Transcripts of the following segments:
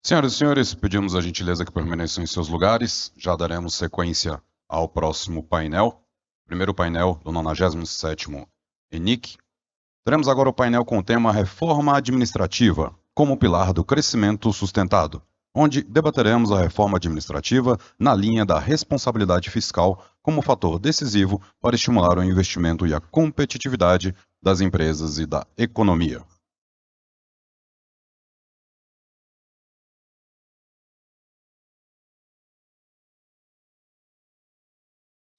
Senhoras e senhores, pedimos a gentileza que permaneçam em seus lugares. Já daremos sequência ao próximo painel. Primeiro painel do 97º ENIC. Teremos agora o painel com o tema Reforma Administrativa, como pilar do crescimento sustentado, onde debateremos a reforma administrativa na linha da responsabilidade fiscal como fator decisivo para estimular o investimento e a competitividade das empresas e da economia.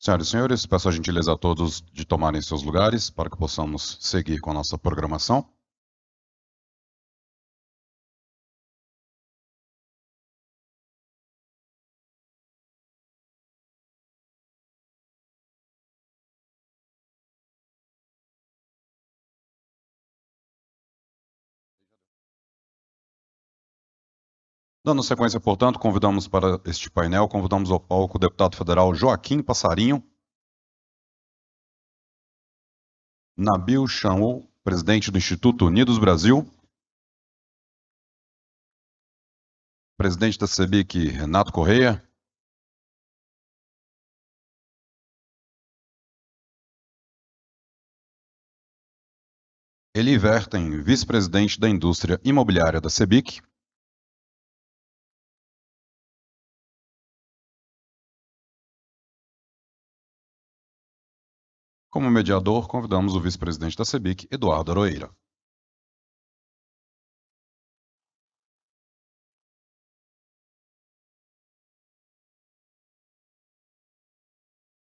Senhoras e senhores, peço a gentileza a todos de tomarem seus lugares para que possamos seguir com a nossa programação. Dando sequência, portanto, convidamos para este painel, convidamos ao palco o deputado federal Joaquim Passarinho, Nabil Chamou, presidente do Instituto Unidos Brasil, presidente da CEBIC, Renato Correia, Eli Vertem, vice-presidente da Indústria Imobiliária da CEBIC, como mediador, convidamos o vice-presidente da CEBIC, Eduardo Aroeira.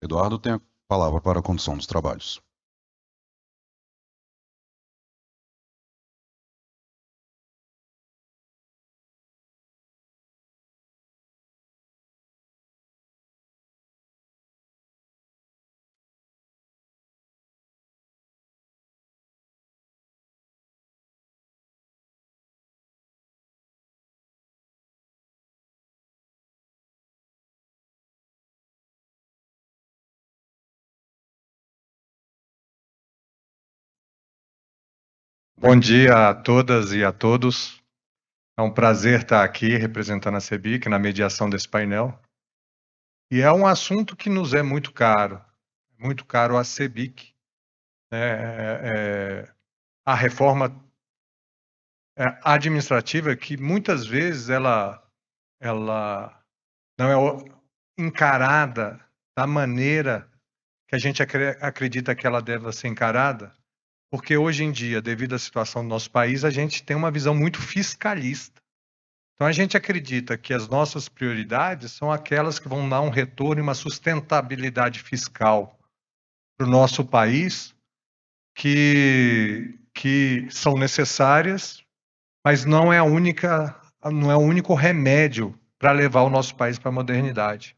Eduardo tem a palavra para a condução dos trabalhos. Bom dia a todas e a todos. É um prazer estar aqui representando a CEBIC na mediação desse painel. E é um assunto que nos é muito caro à CEBIC. A reforma administrativa, que muitas vezes ela não é encarada da maneira que a gente acredita que ela deve ser encarada, porque hoje em dia, devido à situação do nosso país, a gente tem uma visão muito fiscalista. Então, a gente acredita que as nossas prioridades são aquelas que vão dar um retorno e uma sustentabilidade fiscal para o nosso país, que são necessárias, mas não é o único remédio para levar o nosso país para a modernidade.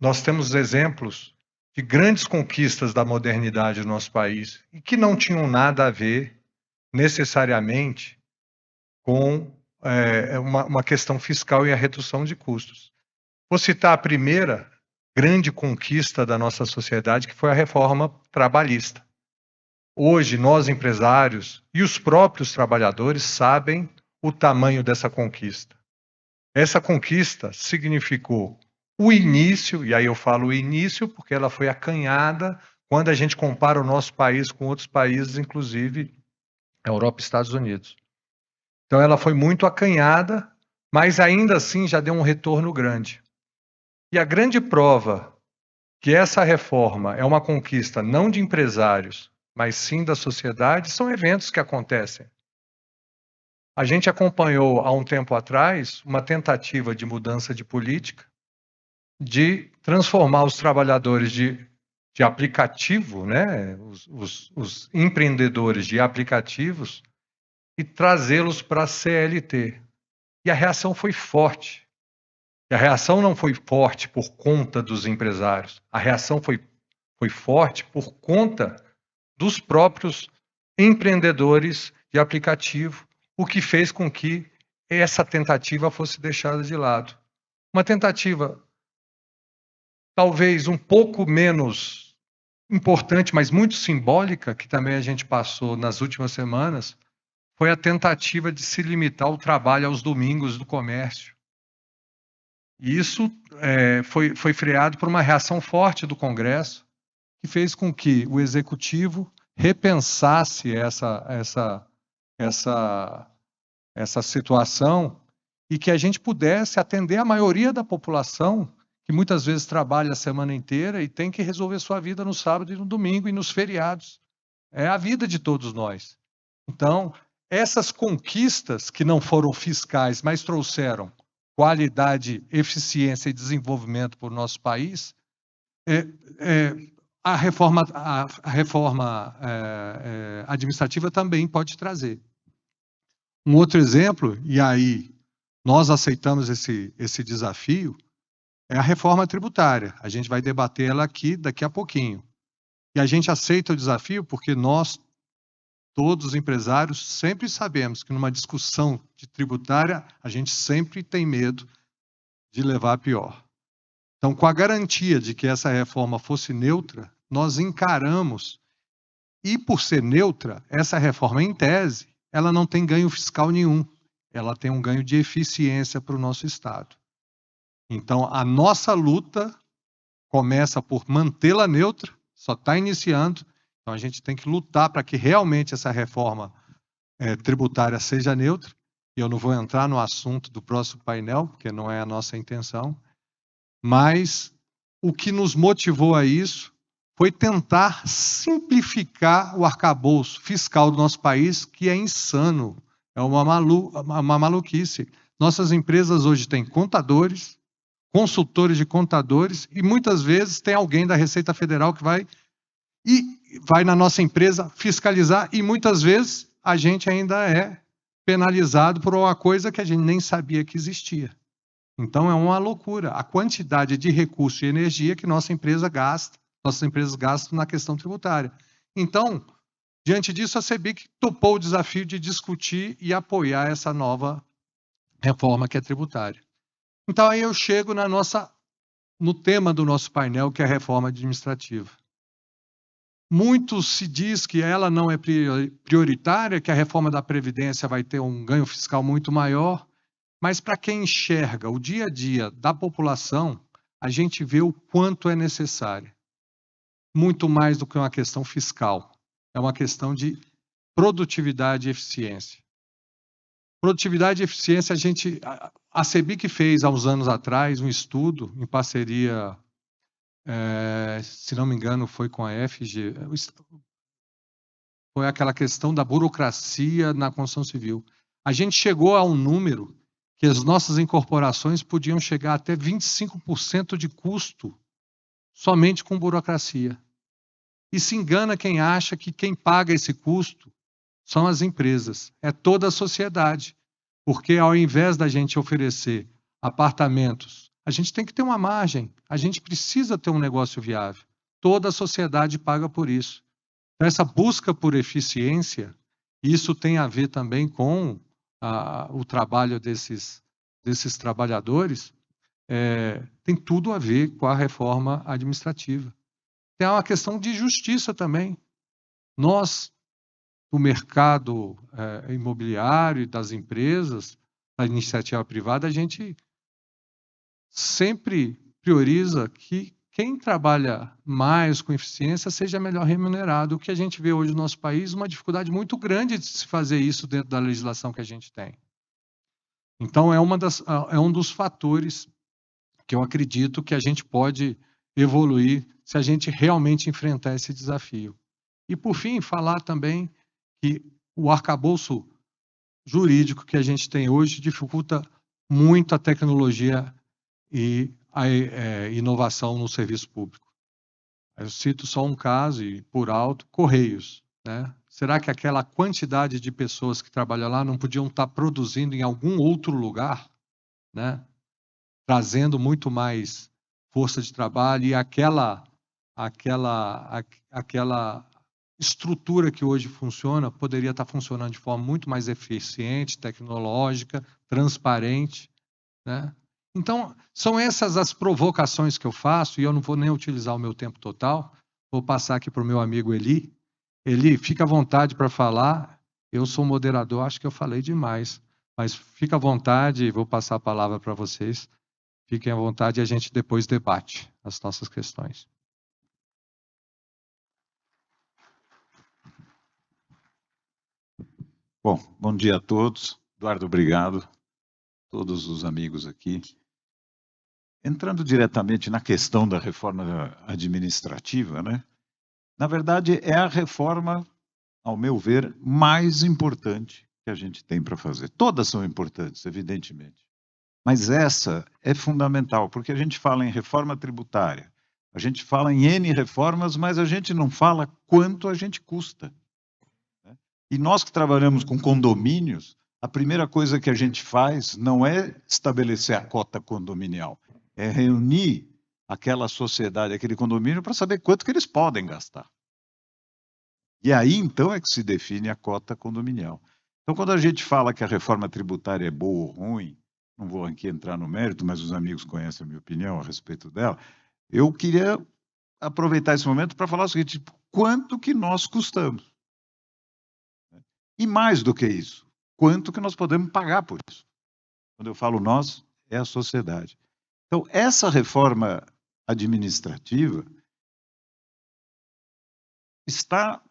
Nós temos exemplos de grandes conquistas da modernidade no nosso país e que não tinham nada a ver necessariamente com uma questão fiscal e a redução de custos. Vou citar a primeira grande conquista da nossa sociedade, que foi a reforma trabalhista. Hoje, nós empresários e os próprios trabalhadores sabem o tamanho dessa conquista. Essa conquista significou o início, e aí eu falo o início porque ela foi acanhada quando a gente compara o nosso país com outros países, inclusive Europa e Estados Unidos. Então ela foi muito acanhada, mas ainda assim já deu um retorno grande. E a grande prova que essa reforma é uma conquista não de empresários, mas sim da sociedade, são eventos que acontecem. A gente acompanhou há um tempo atrás uma tentativa de mudança de política, de transformar os trabalhadores de aplicativo, né, os empreendedores de aplicativos, e trazê-los para a CLT. E a reação foi forte. E a reação não foi forte por conta dos empresários. A reação foi forte por conta dos próprios empreendedores de aplicativo, o que fez com que essa tentativa fosse deixada de lado. Uma tentativa talvez um pouco menos importante, mas muito simbólica, que também a gente passou nas últimas semanas, foi a tentativa de se limitar o trabalho aos domingos do comércio. E isso foi freado por uma reação forte do Congresso, que fez com que o Executivo repensasse essa situação e que a gente pudesse atender a maioria da população que muitas vezes trabalha a semana inteira e tem que resolver sua vida no sábado e no domingo e nos feriados. É a vida de todos nós. Então, essas conquistas que não foram fiscais, mas trouxeram qualidade, eficiência e desenvolvimento para o nosso país, a reforma administrativa também pode trazer. Um outro exemplo, e aí nós aceitamos esse desafio, é a reforma tributária. A gente vai debater ela aqui daqui a pouquinho. E a gente aceita o desafio porque nós, todos os empresários, sempre sabemos que numa discussão de tributária, a gente sempre tem medo de levar a pior. Então, com a garantia de que essa reforma fosse neutra, nós encaramos, e por ser neutra, essa reforma, em tese, ela não tem ganho fiscal nenhum. Ela tem um ganho de eficiência para o nosso Estado. Então, a nossa luta começa por mantê-la neutra, só está iniciando, então a gente tem que lutar para que realmente essa reforma tributária seja neutra, e eu não vou entrar no assunto do próximo painel, porque não é a nossa intenção, mas o que nos motivou a isso foi tentar simplificar o arcabouço fiscal do nosso país, que é insano, é uma maluquice. Nossas empresas hoje têm contadores, consultores de contadores, e muitas vezes tem alguém da Receita Federal que vai na nossa empresa fiscalizar, e muitas vezes a gente ainda é penalizado por uma coisa que a gente nem sabia que existia. Então é uma loucura a quantidade de recurso e energia que nossas empresas gastam na questão tributária. Então, diante disso, a CEBIC topou o desafio de discutir e apoiar essa nova reforma que é tributária. Então aí eu chego no tema do nosso painel, que é a reforma administrativa. Muito se diz que ela não é prioritária, que a reforma da Previdência vai ter um ganho fiscal muito maior, mas para quem enxerga o dia a dia da população, a gente vê o quanto é necessária. Muito mais do que uma questão fiscal. É uma questão de produtividade e eficiência. Produtividade e eficiência, a CEBIC fez há uns anos atrás um estudo em parceria, se não me engano, foi com a FG, foi aquela questão da burocracia na construção civil. A gente chegou a um número que as nossas incorporações podiam chegar até 25% de custo somente com burocracia. E se engana quem acha que quem paga esse custo são as empresas, é toda a sociedade. Porque ao invés da gente oferecer apartamentos, a gente tem que ter uma margem, a gente precisa ter um negócio viável. Toda a sociedade paga por isso. Então, essa busca por eficiência, isso tem a ver também com o trabalho desses trabalhadores, tem tudo a ver com a reforma administrativa. Tem uma questão de justiça também. Nós, do mercado imobiliário e das empresas, da iniciativa privada, a gente sempre prioriza que quem trabalha mais com eficiência seja melhor remunerado. O que a gente vê hoje no nosso país, uma dificuldade muito grande de se fazer isso dentro da legislação que a gente tem. Então, é um dos fatores que eu acredito que a gente pode evoluir se a gente realmente enfrentar esse desafio. E, por fim, falar também que o arcabouço jurídico que a gente tem hoje dificulta muito a tecnologia e a inovação no serviço público. Eu cito só um caso, e por alto, Correios. Né? Será que aquela quantidade de pessoas que trabalham lá não podiam estar produzindo em algum outro lugar, né? Trazendo muito mais força de trabalho e aquela estrutura que hoje funciona poderia estar funcionando de forma muito mais eficiente, tecnológica, transparente, né? Então, são essas as provocações que eu faço, e eu não vou nem utilizar o meu tempo total, vou passar aqui para o meu amigo Eli. Eli, fica à vontade para falar, Eu sou moderador, acho que eu falei demais, mas fica à vontade, vou passar a palavra para vocês. Fiquem à vontade e a gente depois debate as nossas questões. Bom, bom dia a todos. Eduardo, obrigado. Todos os amigos aqui. Entrando diretamente na questão da reforma administrativa, né? Na verdade, é a reforma, ao meu ver, mais importante que a gente tem para fazer. Todas são importantes, evidentemente. Mas essa é fundamental, porque a gente fala em reforma tributária, a gente fala em N reformas, mas a gente não fala quanto a gente custa. E nós que trabalhamos com condomínios, a primeira coisa que a gente faz não é estabelecer a cota condominial, é reunir aquela sociedade, aquele condomínio, para saber quanto que eles podem gastar. E aí, então, é que se define a cota condominial. Então, quando a gente fala que a reforma tributária é boa ou ruim, não vou aqui entrar no mérito, mas os amigos conhecem a minha opinião a respeito dela, eu queria aproveitar esse momento para falar o seguinte: quanto que nós custamos? E mais do que isso, quanto que nós podemos pagar por isso? Quando eu falo nós, é a sociedade. Então, essa reforma administrativa está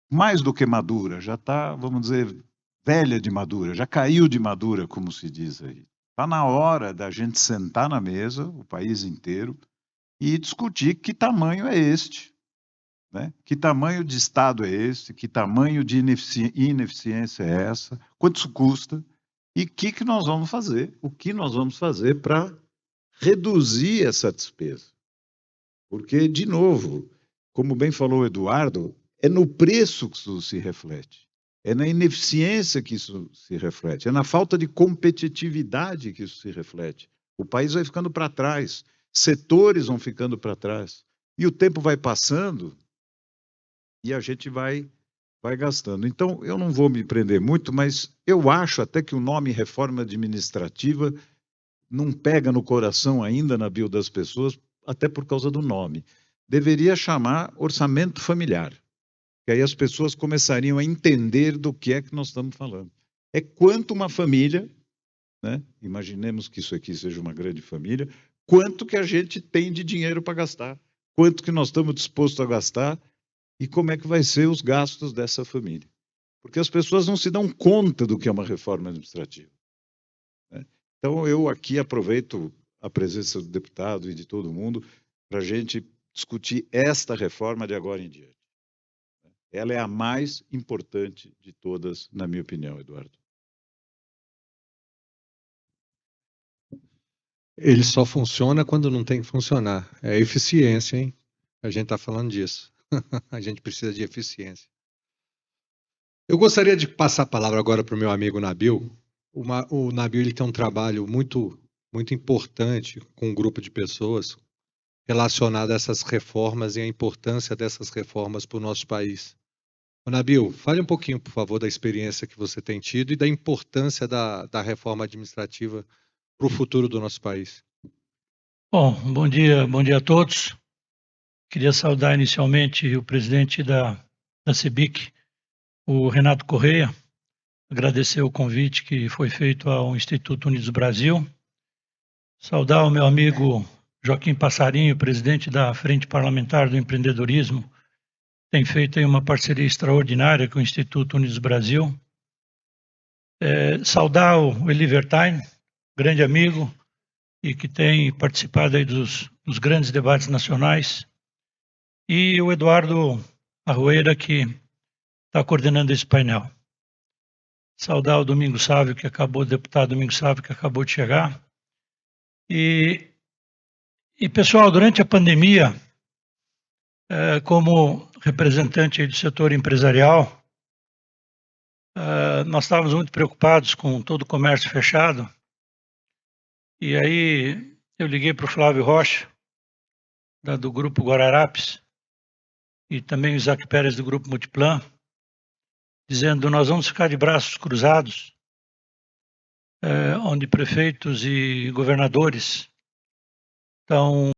mais do que madura, já está, vamos dizer, velha de madura, já caiu de madura, como se diz aí. Está na hora da gente sentar na mesa, o país inteiro, e discutir que tamanho é este, né? Que tamanho de Estado é esse, que tamanho de ineficiência é essa, quanto isso custa, e o que nós vamos fazer, o que nós vamos fazer para reduzir essa despesa. Porque, de novo, como bem falou o Eduardo, é no preço que isso se reflete, é na ineficiência que isso se reflete, é na falta de competitividade que isso se reflete. O país vai ficando para trás, setores vão ficando para trás, e o tempo vai passando e a gente vai gastando. Então, eu não vou me prender muito, mas eu acho até que o nome reforma administrativa não pega no coração ainda na bio das pessoas, até por causa do nome. Deveria chamar orçamento familiar, que aí as pessoas começariam a entender do que é que nós estamos falando. É quanto uma família, né? Imaginemos que isso aqui seja uma grande família, quanto que a gente tem de dinheiro para gastar, quanto que nós estamos dispostos a gastar e como é que vai ser os gastos dessa família. Porque as pessoas não se dão conta do que é uma reforma administrativa, né? Então, eu aqui aproveito a presença do deputado e de todo mundo para a gente discutir esta reforma de agora em diante. Ela é a mais importante de todas, na minha opinião, Eduardo. Ele só funciona quando não tem que funcionar. É eficiência, hein? A gente está falando disso. A gente precisa de eficiência. Eu gostaria de passar a palavra agora para o meu amigo Nabil. O Nabil ele tem um trabalho muito importante com um grupo de pessoas relacionado a essas reformas e a importância dessas reformas para o nosso país. Nabil, fale um pouquinho, por favor, da experiência que você tem tido e da importância da reforma administrativa para o futuro do nosso país. Bom dia a todos. Queria saudar inicialmente o presidente da CEBIC, o Renato Correia, agradecer o convite que foi feito ao Instituto Unidos Brasil, saudar o meu amigo Joaquim Passarinho, presidente da Frente Parlamentar do Empreendedorismo, tem feito aí uma parceria extraordinária com o Instituto Unidos Brasil. Saudar o Eli Wertheim, grande amigo, e que tem participado aí dos grandes debates nacionais, e o Eduardo Arrueira, que está coordenando esse painel. Saudar o Domingos Sávio, o deputado Domingos Sávio, que acabou de chegar. E pessoal, durante a pandemia, como representante do setor empresarial, nós estávamos muito preocupados com todo o comércio fechado. E aí eu liguei para o Flávio Rocha, do Grupo Guararapes, e também o Isaac Pérez do Grupo Multiplan, dizendo: nós vamos ficar de braços cruzados, onde prefeitos e governadores estão